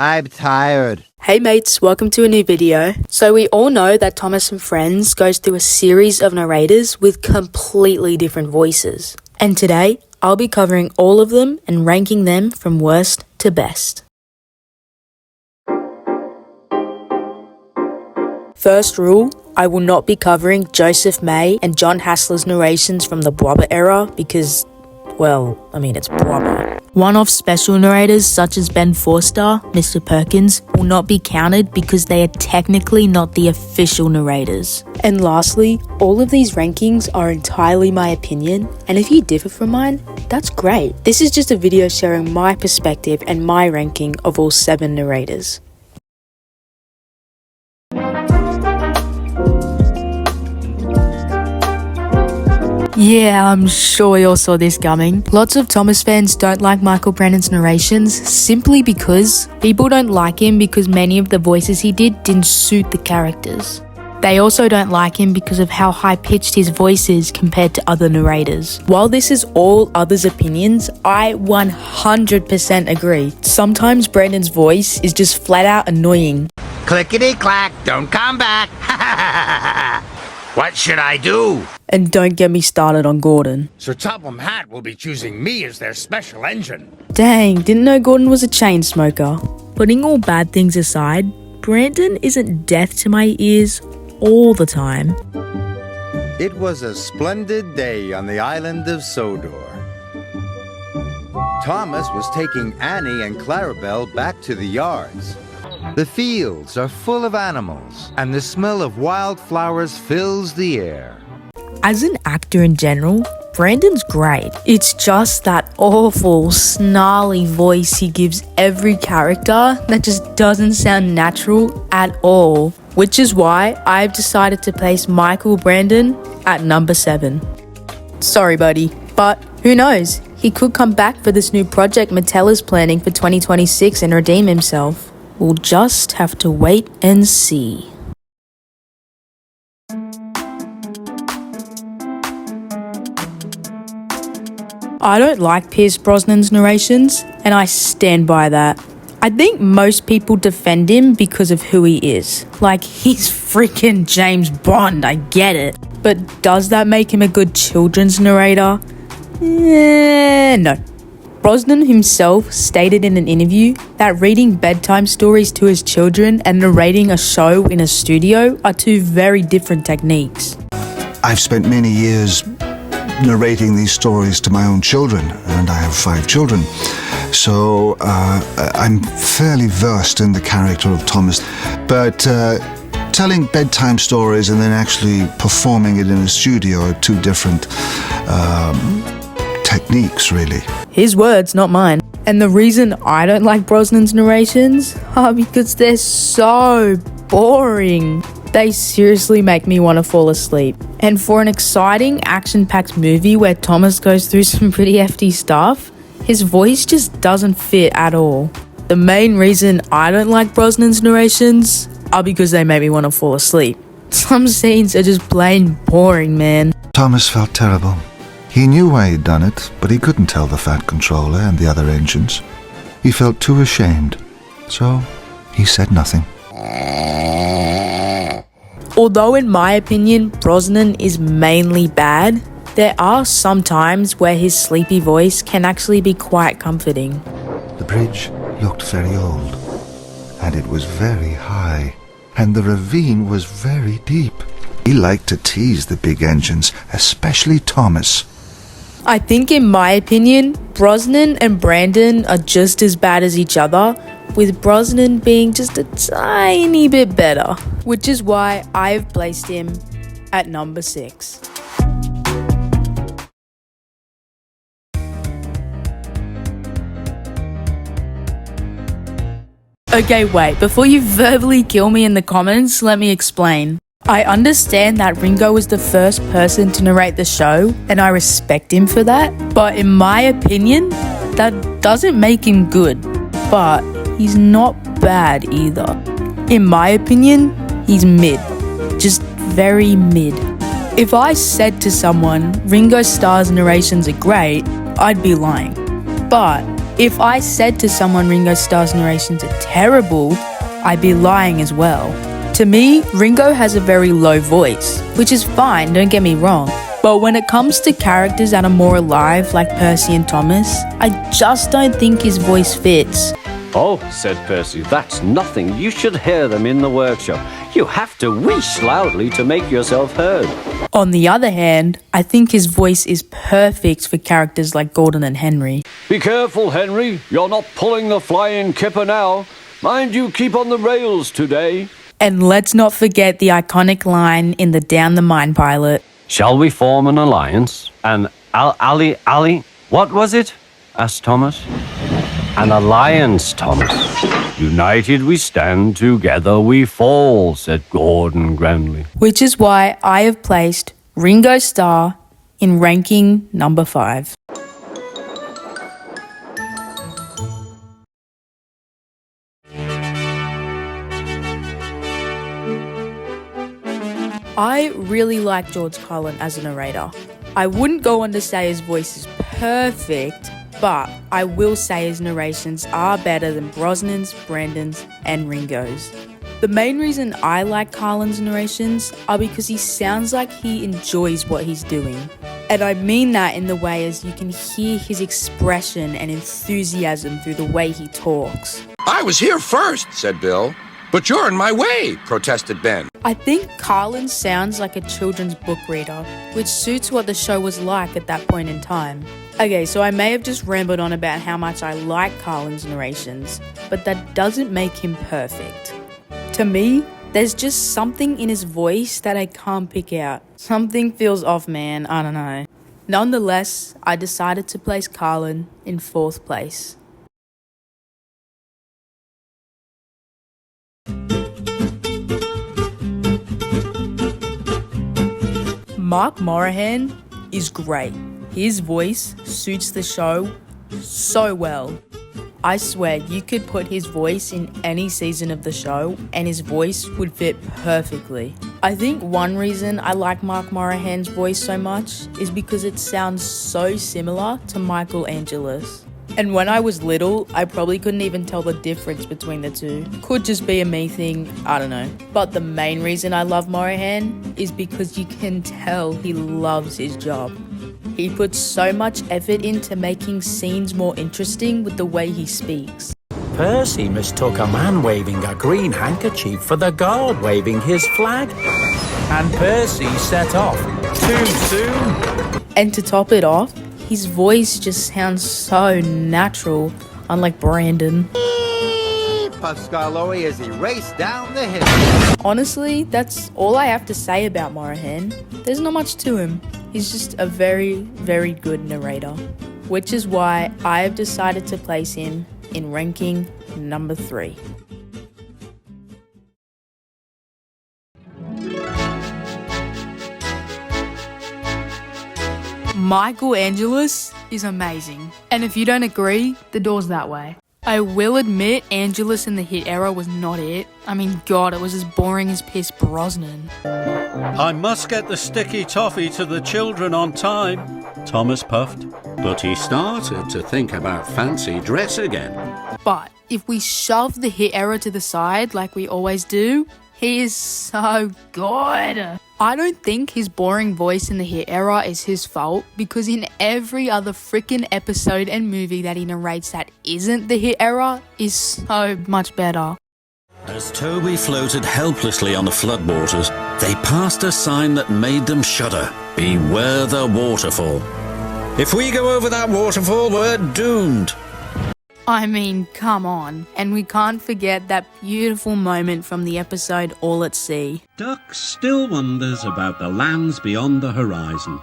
I'm tired. Hey mates, welcome to a new video. So we all know that Thomas and Friends goes through a series of narrators with completely different voices. And today, I'll be covering all of them and ranking them from worst to best. First rule, I will not be covering Joseph May and John Hassler's narrations from the Blobber era because, it's Blobber. One-off special narrators such as Ben Forster, Mr. Perkins, will not be counted because they are technically not the official narrators. And lastly, all of these rankings are entirely my opinion, and if you differ from mine, that's great. This is just a video sharing my perspective and my ranking of all 7 narrators. Yeah, I'm sure you all saw this coming. Lots of Thomas fans don't like Michael Brandon's narrations simply because people don't like him because many of the voices he didn't suit the characters. They also don't like him because of how high-pitched his voice is compared to other narrators. While this is all others' opinions, I 100% agree. Sometimes Brandon's voice is just flat out annoying. Clickety-clack, don't come back. What should I do? And don't get me started on Gordon. Sir Topham Hatt will be choosing me as their special engine. Dang, didn't know Gordon was a chain smoker. Putting all bad things aside, Brandon isn't deaf to my ears all the time. It was a splendid day on the island of Sodor. Thomas was taking Annie and Clarabelle back to the yards. The fields are full of animals, and the smell of wildflowers fills the air. As an actor in general, Brandon's great. It's just that awful, snarly voice he gives every character that just doesn't sound natural at all. Which is why I've decided to place Michael Brandon at number 7. Sorry, buddy, but who knows? He could come back for this new project Mattel is planning for 2026 and redeem himself. We'll just have to wait and see. I don't like Pierce Brosnan's narrations, and I stand by that. I think most people defend him because of who he is. Like, he's freaking James Bond, I get it. But does that make him a good children's narrator? No. Brosnan himself stated in an interview that reading bedtime stories to his children and narrating a show in a studio are 2 very different techniques. I've spent many years narrating these stories to my own children, and I have 5 children. So I'm fairly versed in the character of Thomas. But telling bedtime stories and then actually performing it in a studio are 2 different techniques, really. His words, not mine. And the reason I don't like Brosnan's narrations are because they're so boring. They seriously make me want to fall asleep. And for an exciting, action-packed movie where Thomas goes through some pretty hefty stuff, his voice just doesn't fit at all. The main reason I don't like Brosnan's narrations are because they make me want to fall asleep. Some scenes are just plain boring, man. Thomas felt terrible. He knew why he'd done it, but he couldn't tell the Fat Controller and the other engines. He felt too ashamed, so he said nothing. Although in my opinion, Brosnan is mainly bad, there are some times where his sleepy voice can actually be quite comforting. The bridge looked very old, and it was very high, and the ravine was very deep. He liked to tease the big engines, especially Thomas. I think in my opinion, Brosnan and Brandon are just as bad as each other, with Brosnan being just a tiny bit better, which is why I've placed him at number 6. Okay, wait, before you verbally kill me in the comments, let me explain. I understand that Ringo was the first person to narrate the show, and I respect him for that, but in my opinion, that doesn't make him good, but he's not bad either. In my opinion, he's mid, just very mid. If I said to someone, Ringo Starr's narrations are great, I'd be lying. But If I said to someone Ringo Starr's narrations are terrible, I'd be lying as well. To me, Ringo has a very low voice, which is fine, don't get me wrong. But when it comes to characters that are more alive, like Percy and Thomas, I just don't think his voice fits. Oh, said Percy, that's nothing. You should hear them in the workshop. You have to wheeze loudly to make yourself heard. On the other hand, I think his voice is perfect for characters like Gordon and Henry. Be careful, Henry. You're not pulling the flying kipper now. Mind you keep on the rails today. And let's not forget the iconic line in the Down the Mine pilot. Shall we form an alliance? Ali, what was it? Asked Thomas. An alliance, Thomas. United we stand, together we fall, said Gordon grandly. Which is why I have placed Ringo Starr in ranking number 5. I really like George Carlin as a narrator. I wouldn't go on to say his voice is perfect, but I will say his narrations are better than Brosnan's, Brandon's, and Ringo's. The main reason I like Carlin's narrations are because he sounds like he enjoys what he's doing. And I mean that in the way as you can hear his expression and enthusiasm through the way he talks. I was here first, said Bill. But you're in my way, protested Ben. I think Carlin sounds like a children's book reader, which suits what the show was like at that point in time. Okay, so I may have just rambled on about how much I like Carlin's narrations, but that doesn't make him perfect. To me, there's just something in his voice that I can't pick out. Something feels off, man, I don't know. Nonetheless, I decided to place Carlin in 4th place. Mark Morahan is great. His voice suits the show so well. I swear you could put his voice in any season of the show and his voice would fit perfectly. I think one reason I like Mark Morahan's voice so much is because it sounds so similar to Michael Angelus. And when I was little, I probably couldn't even tell the difference between the two. Could just be a me thing, I don't know. But the main reason I love Morahan is because you can tell he loves his job. He puts so much effort into making scenes more interesting with the way he speaks. Percy mistook a man waving a green handkerchief for the guard waving his flag. And Percy set off too soon. And to top it off, his voice just sounds so natural, unlike Brandon. Puffs Scarloey as he raced down the hill. Honestly, that's all I have to say about Morahan. There's not much to him. He's just a very, very good narrator. Which is why I have decided to place him in ranking number 3. Michael Angelus is amazing. And if you don't agree, the door's that way. I will admit Angelus in the hit era was not it. I mean, God, it was as boring as piss Brosnan. I must get the sticky toffee to the children on time, Thomas puffed. But he started to think about fancy dress again. But if we shove the hit era to the side like we always do, he is so good. I don't think his boring voice in the hit era is his fault, because in every other freaking episode and movie that he narrates that isn't the hit era is so much better. As Toby floated helplessly on the floodwaters, they passed a sign that made them shudder. Beware the waterfall. If we go over that waterfall, we're doomed. I mean, come on. And we can't forget that beautiful moment from the episode All at Sea. Duck still wonders about the lands beyond the horizon.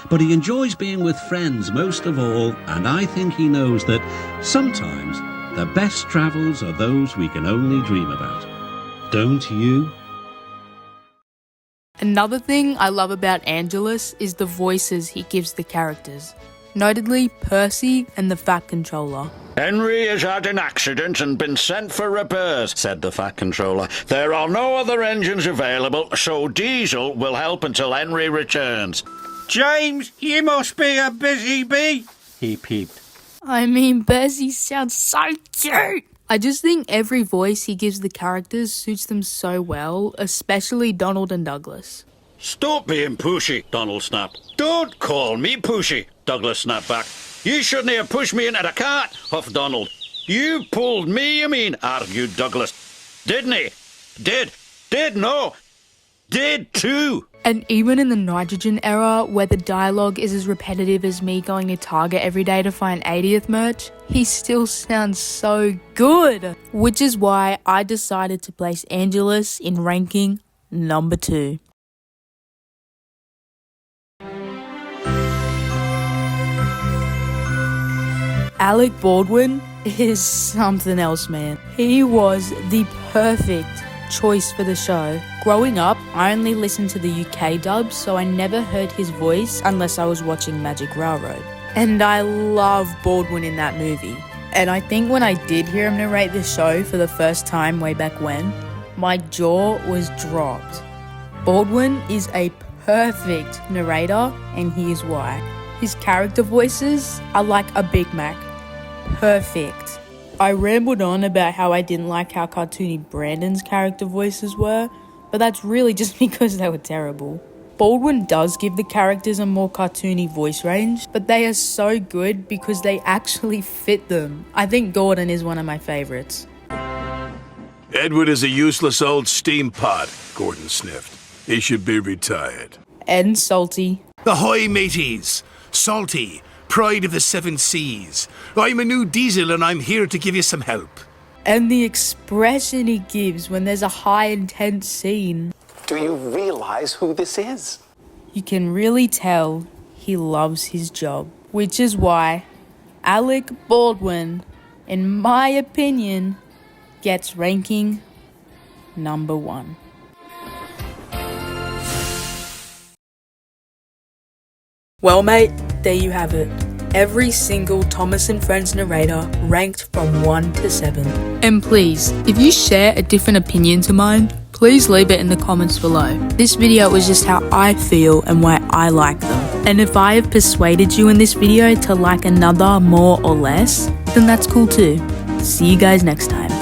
But he enjoys being with friends most of all, and I think he knows that sometimes the best travels are those we can only dream about. Don't you? Another thing I love about Angelus is the voices he gives the characters. Notably Percy and the Fat Controller. Henry has had an accident and been sent for repairs, said the Fat Controller. There are no other engines available, so Diesel will help until Henry returns. James, you must be a busy bee, he peeped. I mean, Percy sounds so cute. I just think every voice he gives the characters suits them so well, especially Donald and Douglas. Stop being pushy, Donald snapped. Don't call me pushy, Douglas snapped back. You shouldn't have pushed me into the cart, huffed Donald. You pulled me, you mean, argued Douglas. Didn't he? Did, no. Did too. And even in the nitrogen era, where the dialogue is as repetitive as me going to Target every day to find 80th merch, he still sounds so good. Which is why I decided to place Angelus in ranking number 2. Alec Baldwin is something else, man. He was the perfect choice for the show. Growing up, I only listened to the UK dubs, so I never heard his voice unless I was watching Magic Railroad. And I love Baldwin in that movie. And I think when I did hear him narrate the show for the first time way back when, my jaw was dropped. Baldwin is a perfect narrator, and here's why. His character voices are like a Big Mac. Perfect. I rambled on about how I didn't like how cartoony Brandon's character voices were, but that's really just because they were terrible. Baldwin does give the characters a more cartoony voice range, but they are so good because they actually fit them. I think Gordon is one of my favorites. Edward is a useless old steam pot, Gordon sniffed. He should be retired. And Salty. Ahoy, mateys! Salty, pride of the 7 seas. I'm a new diesel and I'm here to give you some help. And the expression he gives when there's a high intense scene. Do you realize who this is? You can really tell he loves his job. Which is why Alec Baldwin, in my opinion, gets ranking number 1. Well, mate, there you have it. Every single Thomas and Friends narrator ranked from 1 to 7. And please, if you share a different opinion to mine, please leave it in the comments below. This video was just how I feel and why I like them. And if I have persuaded you in this video to like another more or less, then that's cool too. See you guys next time.